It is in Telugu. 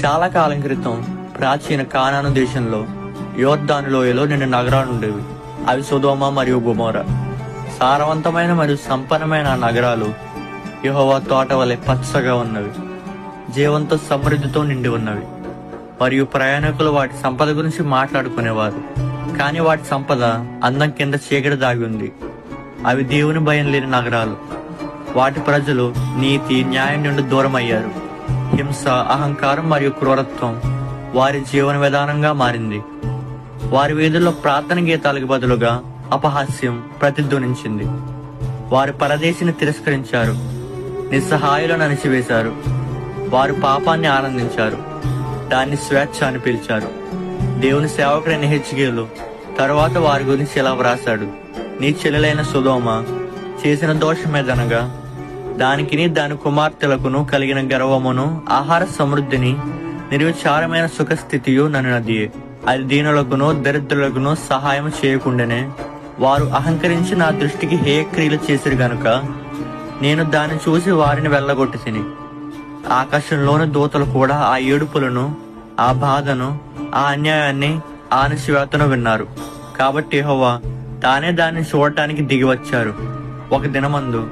చాలా కాలం క్రితం ప్రాచీన కానాను దేశంలో యోర్దాను లోయలో 2 నగరాలు ఉండేవి. అవి సొదొమ మరియు గొమొర్రా. సారవంతమైన మరియు సంపన్నమైన ఆ నగరాలు యెహోవా తోట వలె పచ్చగా ఉన్నవి, జీవంతో సమృద్ధితో నిండి ఉన్నవి. మరియు ప్రయాణికులు వాటి సంపద గురించి మాట్లాడుకునేవారు. కానీ వాటి సంపద అందం కింద చీకటి దాగి ఉంది. అవి దేవుని భయం లేని నగరాలు. వాటి ప్రజలు నీతి న్యాయం నుండి దూరం అయ్యారు. హింస, అహంకారం మరియు క్రూరత్వం వారి జీవన విధానంగా మారింది. వారి వీధుల్లో ప్రార్థన గీతాలకు బదులుగా అపహాస్యం ప్రతిధ్వనించింది. వారు పరదేశిని తిరస్కరించారు, నిస్సహాయులను అణిచివేశారు. వారు పాపాన్ని ఆనందించారు, దాన్ని స్వేచ్ఛ అని పిలిచారు. దేవుని సేవకుడైన హెజ్కేలు తరువాత వారి గురించి ఇలా వ్రాశాడు: నీ చెల్లెలైన సొదొమ చేసిన దోషమేదనగా దానికిని దాని కుమార్తెలకును కలిగిన గర్వమును, ఆహార సమృద్ధిని, నిర్విచారమైన సుఖస్థితియు నన్నదియే. అది దీనులకును దరిద్రులకును సహాయం చేయకుండానే వారు అహంకరించి నా దృష్టికి హేయక్రియలు చేసిరు గనుక నేను దాన్ని చూసి వారిని వెళ్ళగొట్టి తిని. ఆకాశంలోని దూతలు కూడా ఆ ఏడుపులను, ఆ బాధను, ఆ అన్యాయాన్ని, ఆ అణచివేతను విన్నారు. కాబట్టి యెహోవా తానే దాన్ని చూడటానికి దిగి వచ్చారు. ఒక దినమందు